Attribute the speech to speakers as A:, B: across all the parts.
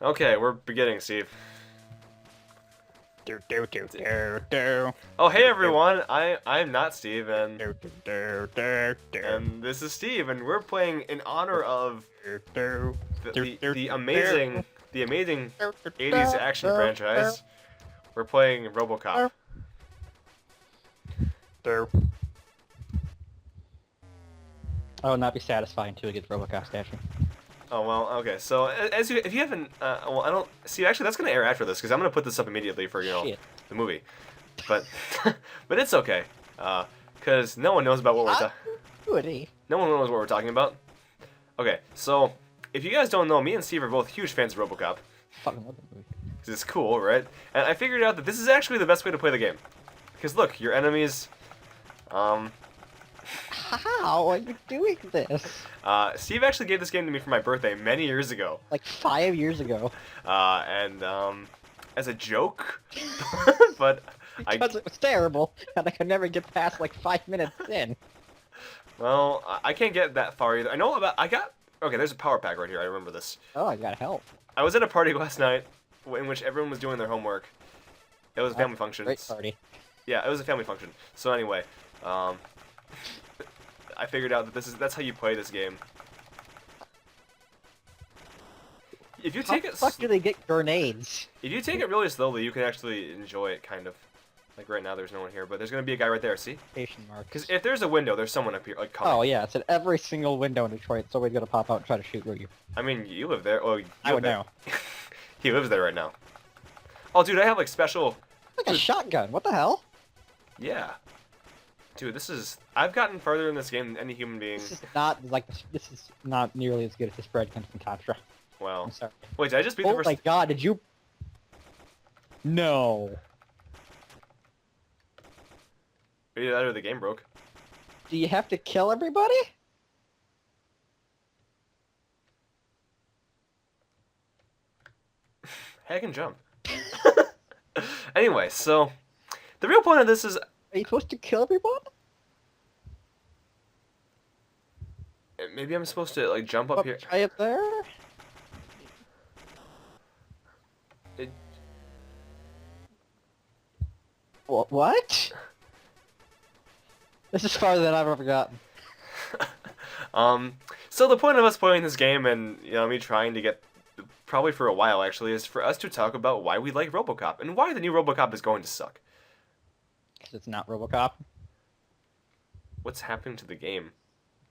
A: Okay, we're beginning, Steve.
B: Do, do, do, do, do.
A: Oh, hey everyone! I'm not Steve, and
B: Do, do, do, do, do.
A: this is Steve, and we're playing in honor of
B: Do, do,
A: the
B: do,
A: the,
B: do,
A: the
B: do,
A: amazing the amazing
B: do, do,
A: 80s
B: do,
A: action
B: do,
A: franchise. We're playing Robocop.
B: do. I will not be satisfied until we get the Robocop statue.
A: Oh well, okay. So if you haven't, well, I don't see. Actually, that's gonna air after this because I'm gonna put this up immediately for
B: Shit.
A: the movie, but but it's okay, because no one knows about what we're talking.
B: Goody.
A: No one knows what we're talking about. Okay, so if you guys don't know, me and Steve are both huge fans of Robocop
B: Fucking love that movie.
A: because it's cool, right? And I figured out that this is actually the best way to play the game, because look, your enemies.
B: How are you doing this?
A: Steve actually gave this game to me for my birthday many years ago.
B: Like 5 years ago.
A: And as a joke, but
B: Because it was terrible, and I could never get past like 5 minutes in.
A: well, I can't get that far either. Okay, there's a power pack right here. I remember this.
B: Oh, I got help.
A: I was at a party last night in which everyone was doing their homework. It was a family function.
B: Great party.
A: Yeah, it was a family function. So anyway, I figured out that that's how you play this game. If you take
B: How
A: it,
B: the fuck do they get grenades?
A: if you take it really slowly, you can actually enjoy it, kind of. Like right now, there's no one here, but there's gonna be a guy right there. See?
B: Station marks.
A: Because if there's a window, there's someone up here, like coming.
B: Oh yeah, it's at every single window in Detroit. Somebody's gonna pop out and try to shoot you.
A: I mean, you live there. Oh, you
B: I
A: live
B: would
A: there.
B: know.
A: He lives there right now. Oh, dude, I have like special.
B: Like a shotgun. What the hell?
A: Yeah. Dude, I've gotten further in this game than any human being.
B: This is not like this is not nearly as good as the spread comes from Contra.
A: Well.
B: I'm sorry.
A: Wait, did I just beat the
B: Oh
A: first?
B: my god, did you? No.
A: Either that or the game broke.
B: Do you have to kill everybody?
A: Hey, I can jump. Anyway, so the real point of this is
B: Are you supposed to kill everyone?
A: maybe I'm supposed to like jump up here.
B: Try it there.
A: It-
B: What? This is farther than I've ever gotten.
A: So the point of us playing this game and me trying to get probably for a while actually is for us to talk about why we like Robocop and why the new Robocop is going to suck.
B: Because it's not Robocop.
A: What's happening to the game?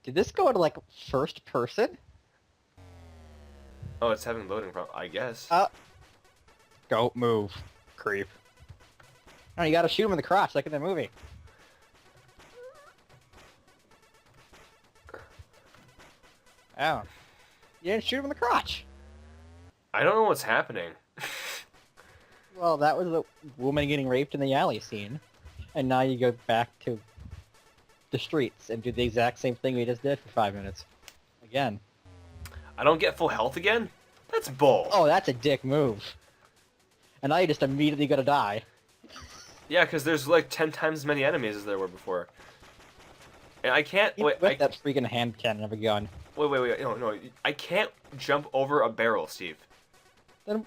B: Did this go to like first person?
A: Oh, it's having loading problem, I guess.
B: Don't move, creep. No, you gotta shoot him in the crotch like in the movie. Oh. You didn't shoot him in the crotch.
A: I don't know what's happening.
B: Well, that was the woman getting raped in the alley scene. And now you go back to the streets and do the exact same thing we just did for 5 minutes. Again.
A: I don't get full health again? That's bull.
B: Oh, that's a dick move. And now you're just immediately gonna die.
A: Yeah, because there's like 10 times as many enemies as there were before. And I can't...
B: Even
A: Wait,
B: with that freaking hand cannon of a gun.
A: wait. No. I can't jump over a barrel, Steve.
B: Then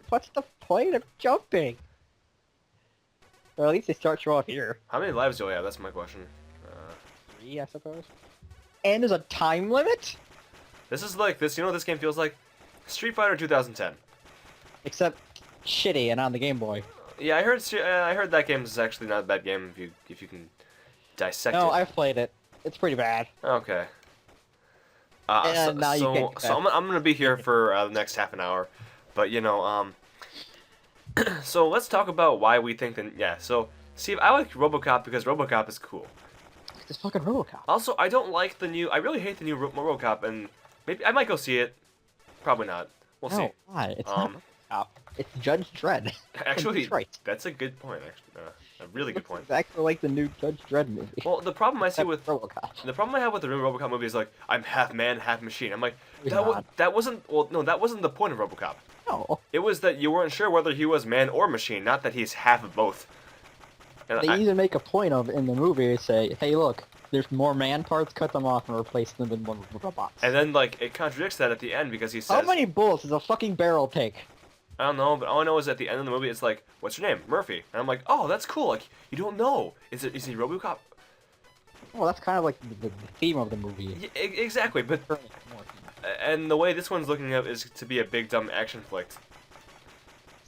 B: what's the point of jumping? Or at least they start you off here.
A: How many lives do I have? That's my question.
B: 3, I suppose. And there's a time limit?
A: This is like this. You know what this game feels like? Street Fighter 2010.
B: Except shitty and on the Game Boy.
A: Yeah, I heard that game is actually not a bad game if you can dissect
B: No,
A: it.
B: I've played it. It's pretty bad.
A: Okay.
B: And now you can't get
A: so I'm gonna be here for the next half an hour, but so let's talk about why we think that. Yeah. So Steve, I like RoboCop because RoboCop is cool.
B: It's fucking Robocop.
A: Also, I don't like the new. I really hate the new RoboCop, and maybe I might go see it. Probably not. We'll see.
B: No, why? It's not Robocop. It's Judge Dredd.
A: Actually,
B: Detroit.
A: that's a good point. Actually, a really good point.
B: Exactly like the new Judge Dredd movie.
A: Well, the problem I see
B: Except
A: with
B: Robocop.
A: the problem I have with the new RoboCop movie is like I'm half man, half machine. I'm like
B: He's
A: that
B: not.
A: that wasn't that wasn't the point of RoboCop.
B: No.
A: It was that you weren't sure whether he was man or machine, not that he's half of both. And
B: They even make a point of in the movie say, hey look, there's more man parts, cut them off and replace them with more robots.
A: And then, like, it contradicts that at the end because he says...
B: How many bullets does a fucking barrel take?
A: I don't know, but all I know is at the end of the movie, it's like, what's your name? Murphy. And I'm like, oh, that's cool. Like, you don't know. Is he Robocop?
B: Well, that's kind of like the theme of the movie.
A: Yeah, exactly, but... And the way this one's looking up is to be a big, dumb action flick.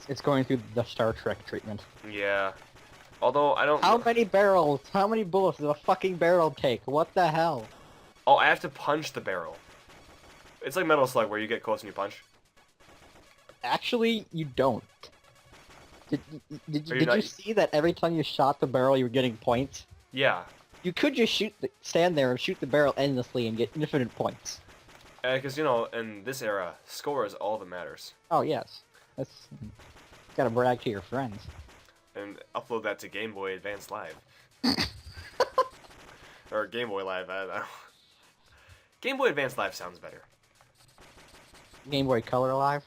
B: It's going through the Star Trek treatment.
A: Yeah. Although, I don't...
B: How many barrels, how many bullets does a fucking barrel take? What the hell?
A: Oh, I have to punch the barrel. It's like Metal Slug, where you get close and you punch.
B: Actually, you don't. Did
A: you
B: you see that every time you shot the barrel, you were getting points?
A: Yeah.
B: You could just stand there and shoot the barrel endlessly and get infinite points.
A: Because, you know, in this era, score is all that matters.
B: Oh, yes. That's... Gotta brag to your friends.
A: And upload that to Gameboy Advance Live. Or Game Boy Live, I don't know. Game Boy Advance Live sounds better.
B: Game Boy Color Live?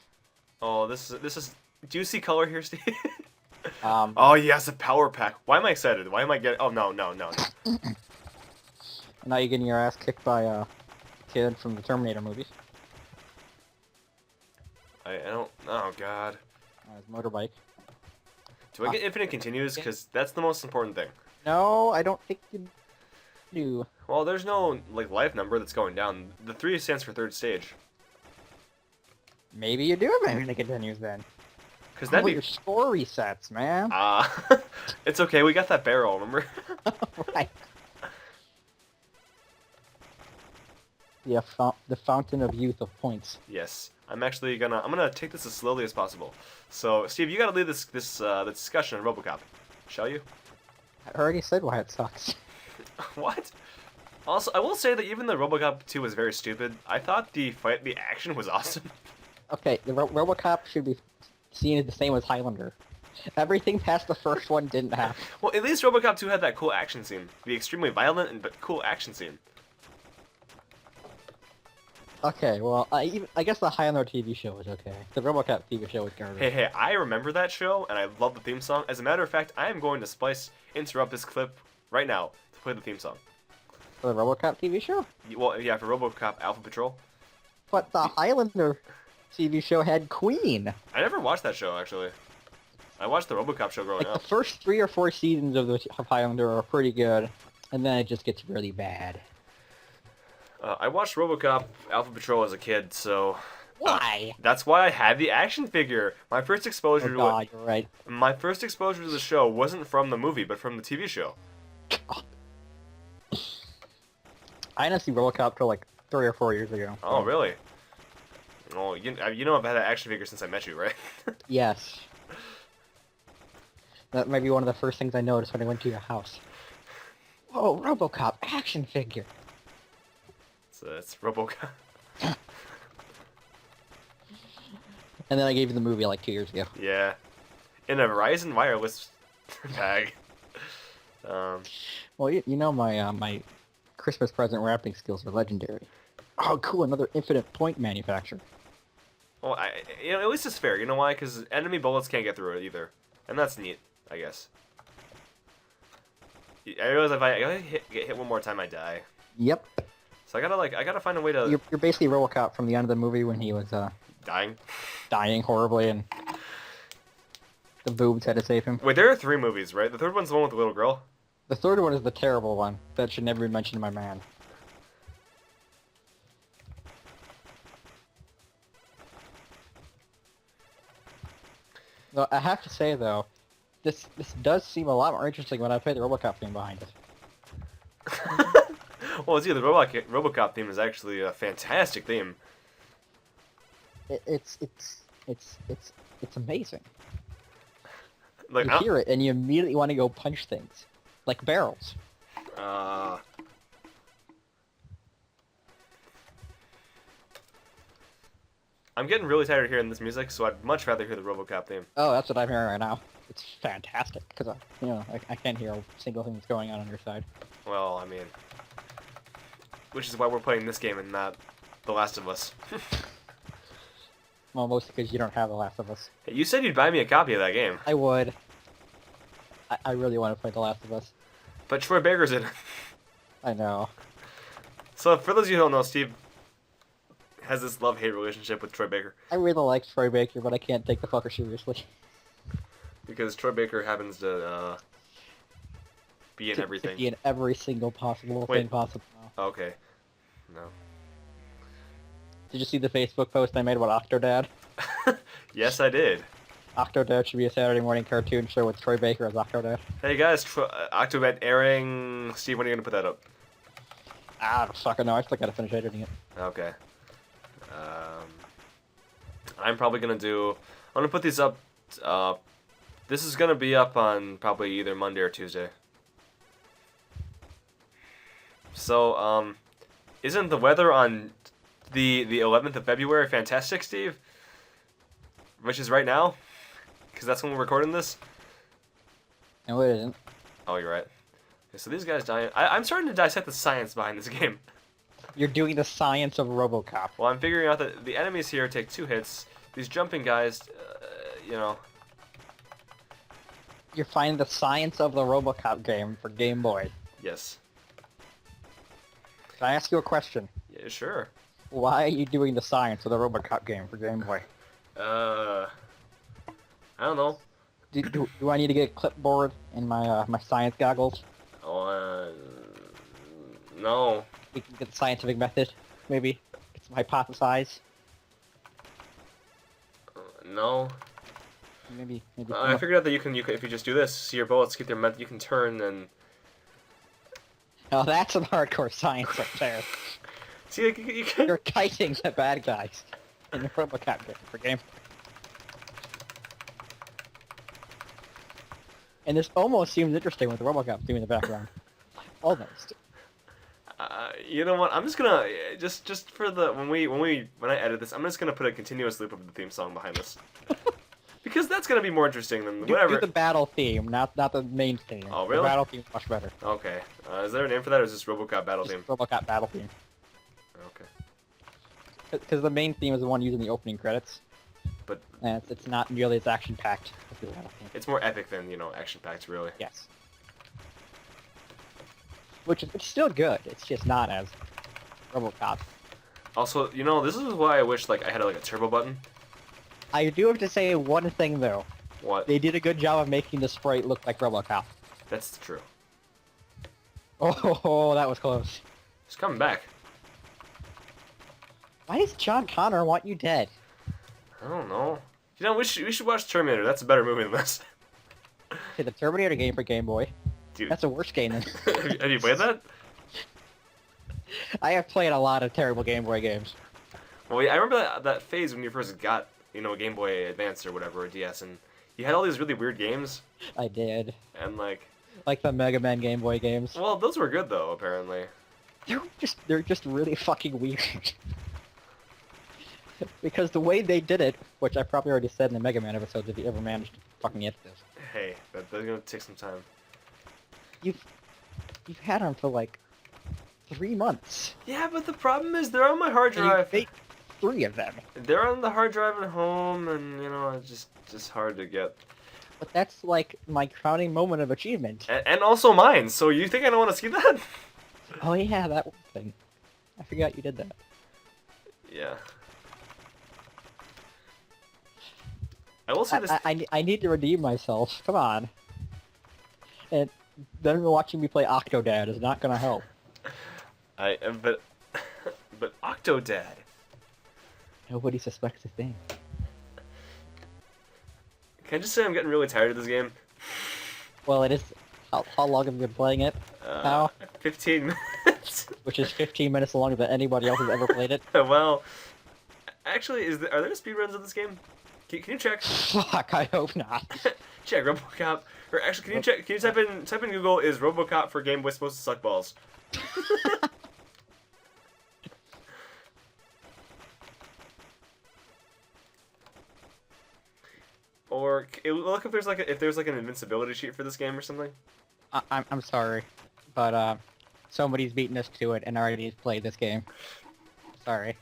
A: Oh, this is... Do you see color here, Steve?
B: Um,
A: Oh, yes, a power pack. Why am I excited? Why am I getting... Oh, no.
B: Now you're getting your ass kicked by a kid from the Terminator movies.
A: I don't... Oh, God.
B: His motorbike.
A: Do I get infinite continues? Because that's the most important thing.
B: No, I don't think you do.
A: Well, there's no, like, life number that's going down. The 3 stands for third stage.
B: Maybe you do have infinite continues then.
A: Because
B: How
A: that'd
B: about
A: be...
B: your score resets, man?
A: It's okay, we got that barrel, remember?
B: Right. The fountain of youth of points.
A: Yes. I'm gonna take this as slowly as possible. So, Steve, you gotta lead the discussion on Robocop. Shall you?
B: I already said why it sucks.
A: What? Also, I will say that even though Robocop 2 was very stupid, I thought the action was awesome.
B: Okay, the Robocop should be seen as the same as Highlander. Everything past the first one didn't have.
A: Well, at least Robocop 2 had that cool action scene. The extremely violent but cool action scene.
B: Okay, well, I guess the Highlander TV show was okay. The Robocop TV show was garbage.
A: Hey, I remember that show, and I love the theme song. As a matter of fact, I am going to interrupt this clip right now to play the theme song.
B: For the Robocop TV show?
A: Well, yeah, for Robocop Alpha Patrol.
B: But the Highlander TV show had Queen.
A: I never watched that show, actually. I watched the Robocop show growing
B: Like,
A: up.
B: the first 3 or 4 seasons of Highlander are pretty good, and then it just gets really bad.
A: I watched Robocop Alpha Patrol as a kid, so...
B: Why?
A: That's why I had the action figure. My first exposure
B: Oh god, you're right.
A: My first exposure to the show wasn't from the movie, but from the TV show.
B: I didn't see Robocop till like 3 or 4 years ago.
A: Oh, really? Well, you know I've had an action figure since I met you, right?
B: Yes. That might be one of the first things I noticed when I went to your house. Whoa, Robocop action figure.
A: It's Robocop.
B: And then I gave you the movie like 2 years ago.
A: Yeah. In a Verizon wireless bag.
B: Well, you know my Christmas present wrapping skills are legendary. Oh, cool! Another infinite point manufacturer.
A: Well, at least it's fair. You know why? Because enemy bullets can't get through it either, and that's neat, I guess. I realize if I get hit one more time, I die.
B: Yep.
A: So I gotta find a way to.
B: You're basically Robocop from the end of the movie when he was dying horribly, and the boobs had to save him.
A: Wait, there are 3 movies, right? The third one's the one with the little girl.
B: The third one is the terrible one that should never be mentioned by man. Though I have to say though, this does seem a lot more interesting when I play the Robocop theme behind it.
A: Well, the Robocop theme is actually a fantastic theme.
B: It's amazing.
A: Like,
B: You hear it and you immediately want to go punch things, like barrels.
A: I'm getting really tired of hearing this music, so I'd much rather hear the Robocop theme.
B: Oh, that's what I'm hearing right now. It's fantastic because I can't hear a single thing that's going on your side.
A: Well, I mean, which is why we're playing this game and not The Last of Us.
B: Well, mostly because you don't have The Last of Us.
A: Hey, you said you'd buy me a copy of that game.
B: I would. I really want to play The Last of Us.
A: But Troy Baker's in it.
B: I know.
A: So for those of you who don't know, Steve has this love-hate relationship with Troy Baker
B: I really like Troy Baker, but I can't take the fucker seriously.
A: because Troy Baker happens to be in
B: To
A: everything.
B: be in every single possible
A: Wait.
B: thing possible.
A: Okay. No.
B: Did you see the Facebook post I made about Octodad?
A: Yes, I did.
B: Octodad should be a Saturday morning cartoon show with Troy Baker as Octodad.
A: Hey guys, Octobet airing. Steve, when are you gonna put that up?
B: I don't fucking know. I still gotta finish editing it.
A: Okay. I'm probably gonna do. I'm gonna put these up. This is gonna be up on probably either Monday or Tuesday. So, isn't the weather on the 11th of February fantastic, Steve? Which is right now, because that's when we're recording this.
B: No, it isn't.
A: Oh, you're right. Okay, so these guys dying. I'm starting to dissect the science behind this game.
B: You're doing the science of Robocop.
A: Well, I'm figuring out that the enemies here take 2 hits. These jumping guys, you know.
B: You're finding the science of the Robocop game for Game Boy.
A: Yes.
B: Can I ask you a question?
A: Yeah, sure.
B: Why are you doing the science of the Robocop game for Game Boy?
A: I don't know.
B: Do I need to get a clipboard and my my science goggles?
A: Oh, no.
B: We can get the scientific method, maybe. Get some hypothesize.
A: No.
B: Maybe.
A: I figured out that you can if you just do this, see your bullets keep their you can turn and.
B: Oh, that's some hardcore science right there.
A: See, like, you can.
B: You're kiting the bad guys in the Robocop game for Game Boy. And this almost seems interesting with the Robocop theme in the background. Almost.
A: You know what? I'm just gonna just for the when I edit this, I'm just gonna put a continuous loop of the theme song behind this. Because that's gonna be more interesting than whatever.
B: Do the battle theme, not the main theme.
A: Oh, really?
B: The battle theme's much better.
A: Okay. Is there a name for that, or is this Robocop battle theme?
B: Robocop battle theme.
A: Okay.
B: Because the main theme is the one used in the opening credits.
A: But
B: And it's not nearly as action-packed as the battle theme.
A: it's more epic than action-packed, really.
B: Yes. Which is it's still good. It's just not as Robocop.
A: Also, this is why I wish I had a turbo button.
B: I do have to say one thing though.
A: What?
B: They did a good job of making the sprite look like Robocop.
A: That's true.
B: Oh, that was close.
A: It's coming back.
B: Why does John Connor want you dead?
A: I don't know. We should watch Terminator. That's a better movie than this.
B: Okay, the Terminator game for Game Boy.
A: Dude.
B: That's a worse game than...
A: Have you played that?
B: I have played a lot of terrible Game Boy games.
A: Well, yeah, I remember that phase when you first got, a Game Boy Advance or whatever, or DS, and you had all these really weird games.
B: I did.
A: And
B: Like the Mega Man Game Boy games.
A: well, those were good though, apparently.
B: They're just really fucking weird. Because the way they did it, which I probably already said in the Mega Man episodes if you ever managed to fucking get this.
A: Hey, that's gonna take some time.
B: You've had them for 3 months.
A: Yeah, but the problem is they're on my hard
B: And you
A: drive.
B: made 3 of them.
A: They're on the hard drive at home, and it's just hard to get.
B: But that's my crowning moment of achievement.
A: And also mine. So you think I don't want to see that?
B: Oh yeah, that one thing. I forgot you did that.
A: Yeah. I will say this.
B: I need to redeem myself. Come on. And then watching me play Octodad is not gonna help.
A: But Octodad.
B: Nobody suspects a thing.
A: Can I just say I'm getting really tired of this game?
B: Well, it is. How long have you been playing it? Now?
A: 15 minutes.
B: Which is 15 minutes longer than anybody else has ever played it.
A: Well, actually, are there speedruns of this game? Can you check?
B: Fuck, I hope not.
A: Check Robocop. Or actually, can you check? Can you type in Google? Is Robocop for Game Boy supposed to suck balls? Or look if there's an invincibility sheet for this game or something.
B: I'm sorry, but somebody's beaten us to it and already has played this game. Sorry.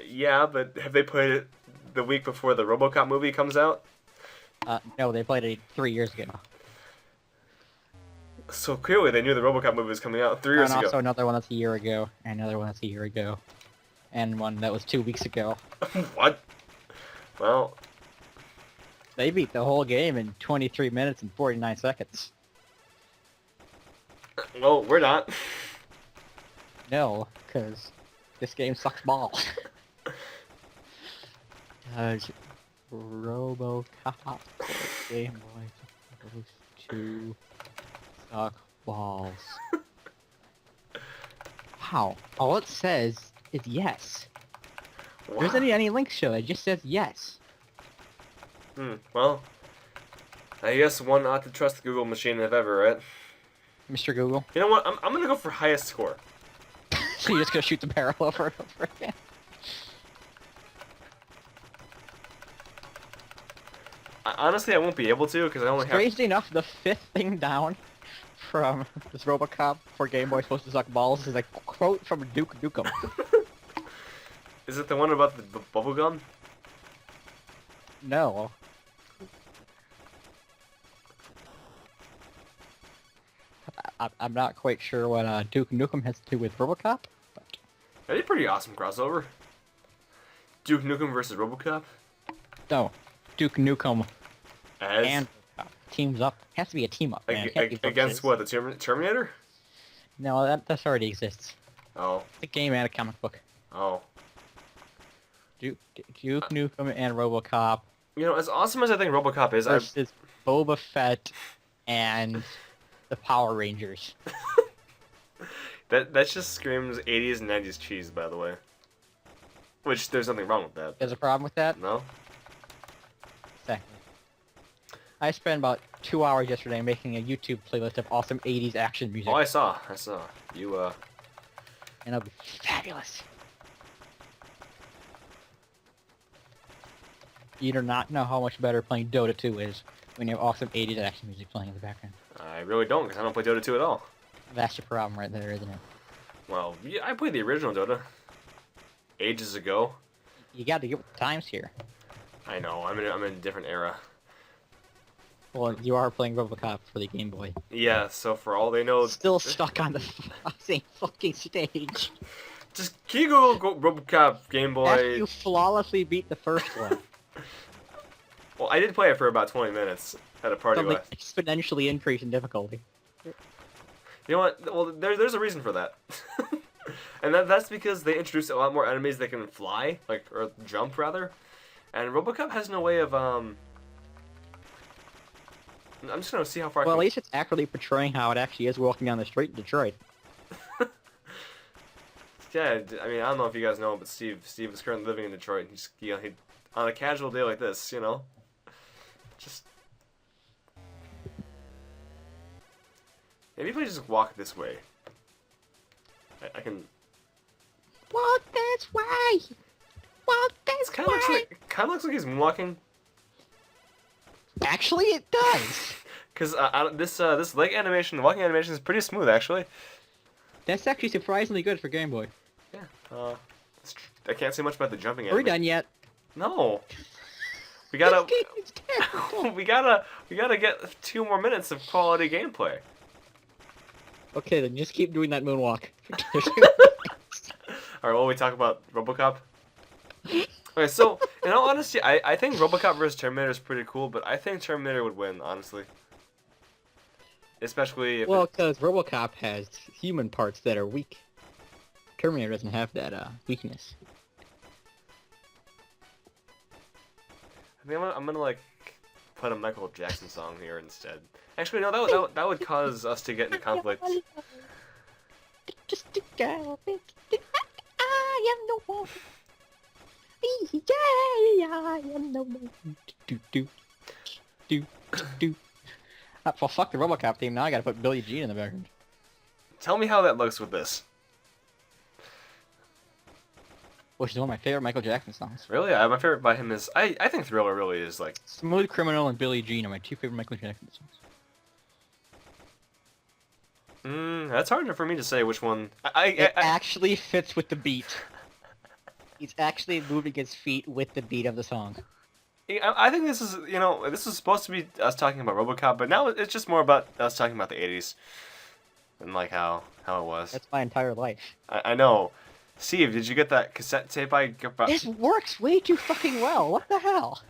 A: Yeah, but have they played it the week before the Robocop movie comes out?
B: No, they played it 3 years ago.
A: So clearly they knew the Robocop movie was coming out 3 years
B: And
A: ago.
B: also another one that's a year ago, and another one that's a year ago, and one that was 2 weeks ago.
A: What? Well,
B: They beat the whole game in 23 minutes and 49 seconds.
A: well, we're not.
B: No, because this game sucks balls. Does Robocop Game Boy supposed to suck balls? Wow, all it says is yes. There isn't any links show, it just says yes.
A: Well, I guess one ought to trust the Google machine if ever, right?
B: Mr. Google.
A: You know what? I'm gonna go for highest score.
B: So you're just gonna shoot the barrel over and over again?
A: Honestly, I won't be able to because I only have.
B: Strangely enough, the fifth thing down from this Robocop for Game Boy supposed to suck balls is a quote from Duke Nukem.
A: Is it the one about the bubblegum?
B: No. I'm not quite sure what Duke Nukem has to do with Robocop, but
A: That'd be a pretty awesome crossover. Duke Nukem versus Robocop.
B: no. Duke Nukem
A: As
B: and Robocop teams up. Has to be a team up, man. It can't be
A: against
B: versus.
A: what? The Terminator?
B: No, that already exists.
A: Oh,
B: It's a game and a comic book.
A: oh.
B: Duke Nukem and Robocop
A: You know, as awesome as I think Robocop is,
B: versus Boba Fett and the Power Rangers.
A: that just screams 80s and 90s cheese, by the way. Which there's nothing wrong with that.
B: There's a problem with that?
A: No?
B: Exactly. I spent about 2 hours yesterday making a YouTube playlist of awesome 80s action music.
A: Oh, I saw. You,
B: And it'll be fabulous. You do not know how much better playing Dota 2 is when you have awesome 80s action music playing in the background.
A: I really don't, because I don't play Dota 2 at all.
B: That's your problem right there, isn't it?
A: Well, yeah, I played the original Dota. Ages ago.
B: You gotta get with the times here.
A: I know, I'm in a different era.
B: Well, you are playing Robocop for the Game Boy.
A: Yeah, so for all they know...
B: Still stuck on the same fucking stage.
A: Just, can you Google Robocop Game Boy?
B: After you flawlessly beat the first one.
A: Well, I did play it for about 20 minutes at a party
B: Something
A: last.
B: exponentially increase in difficulty.
A: You know what? Well, there's a reason for that. And that's because they introduced a lot more enemies that can fly, or jump rather. And Robocop has no way of I'm just gonna see how far.
B: Well,
A: I
B: at
A: can...
B: least it's accurately portraying how it actually is walking down the street in Detroit.
A: Yeah, I mean, I don't know if you guys know, but Steve is currently living in Detroit. He's, he on a casual day like this, just maybe if I just walk this way, I can.
B: Walk this way! Walk this
A: Kind of looks like he's moonwalking.
B: Actually, it does!
A: Cause this leg animation, the walking animation is pretty smooth actually.
B: That's actually surprisingly good for Game Boy.
A: Yeah. I can't say much about the jumping
B: Are we
A: animation.
B: done yet?
A: No. We gotta.
B: This game is terrible.
A: we gotta get 2 more minutes of quality gameplay.
B: Okay, then just keep doing that moonwalk.
A: Alright, well, we talk about Robocop. Okay, so, in all honesty, I think Robocop vs. Terminator is pretty cool, but I think Terminator would win, honestly. Especially if
B: Well, because Robocop has human parts that are weak. Terminator doesn't have that weakness.
A: I mean, I'm gonna, like, put a Michael Jackson song here instead. Actually, no, that would cause us to get into conflict.
B: Just a girl, I am the one. Yeah, I am the one. Do. Well, fuck the Robocop theme. Now I gotta put Billie Jean in the background.
A: Tell me how that looks with this.
B: Which is one of my favorite Michael Jackson songs.
A: Really? My favorite by him is... I think Thriller really is, like...
B: Smooth Criminal and Billie Jean are my 2 favorite Michael Jackson songs.
A: That's hard for me to say which one...
B: It actually fits with the beat. He's actually moving his feet with the beat of the song.
A: I think this is, this is supposed to be us talking about Robocop, but now it's just more about us talking about the 80s and like how it was.
B: That's my entire life.
A: I know. Steve, did you get that cassette tape I got?
B: This works way too fucking well. What the hell?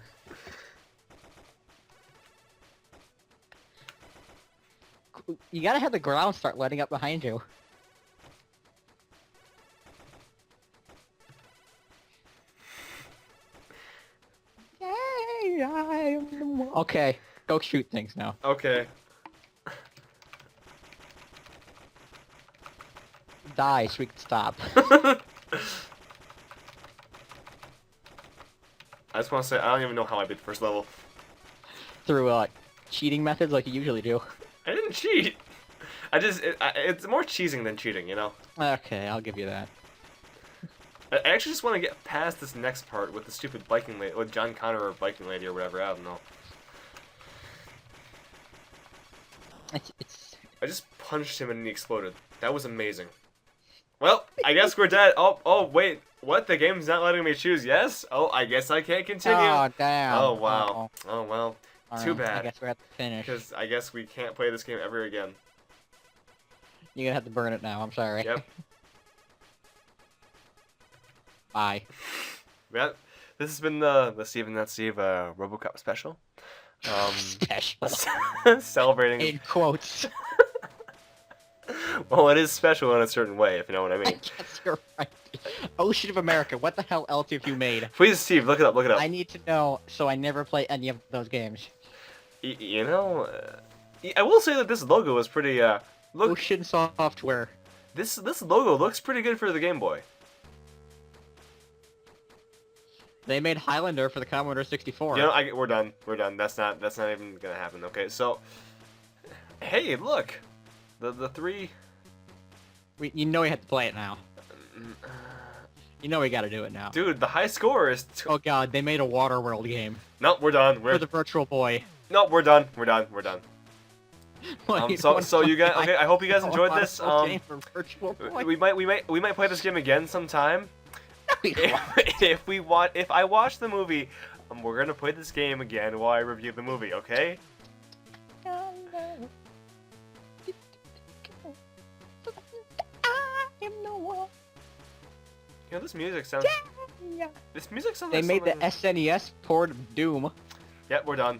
B: You gotta have the ground start letting up behind you. Okay, go shoot things now.
A: Okay.
B: Die so we can stop.
A: I just want to say, I don't even know how I beat the first level.
B: Through cheating methods like you usually do.
A: I didn't cheat. It's more cheesing than cheating, you know?
B: Okay, I'll give you that.
A: I actually just want to get past this next part with the stupid biking lady, with John Connor or biking lady or whatever, I don't know. I just punched him and he exploded. That was amazing. Well, I guess we're dead. Oh, wait. What? The game's not letting me choose yes? Oh, I guess I can't continue.
B: Oh, damn.
A: Oh, wow. Oh, well. Too
B: Alright,
A: bad.
B: I guess we're at the finish.
A: Because I guess we can't play this game ever again.
B: You're gonna have to burn it now, I'm sorry.
A: Yep.
B: Bye.
A: Yeah, this has been the Steve and Not Steve Robocop special.
B: Special.
A: Celebrating.
B: In quotes.
A: Well, it is special in a certain way, if you know what I mean.
B: Yes, you're right. Ocean of America, what the hell else have you made?
A: Please, Steve, look it up, look it up.
B: I need to know, so I never play any of those games.
A: You know, I will say that this logo is pretty, look,
B: Ocean Software.
A: this logo looks pretty good for the Game Boy.
B: They made Highlander for the Commodore 64.
A: You know, we're done. We're done. That's not even gonna happen. Okay, so, hey, look, the three.
B: You know we have to play it now. You know we gotta do it now.
A: Dude, the high score is.
B: Oh god, they made a Waterworld game.
A: Nope, we're done.
B: For the Virtual Boy.
A: Nope, we're done. We're done. We're done. So you guys, okay? I hope you guys enjoyed this. We might play this game again sometime. If I watch the movie, we're gonna play this game again while I review the movie. Okay? You know, this music sounds. This music sounds.
B: They
A: like
B: made the
A: something...
B: SNES port of Doom.
A: Yep, we're done.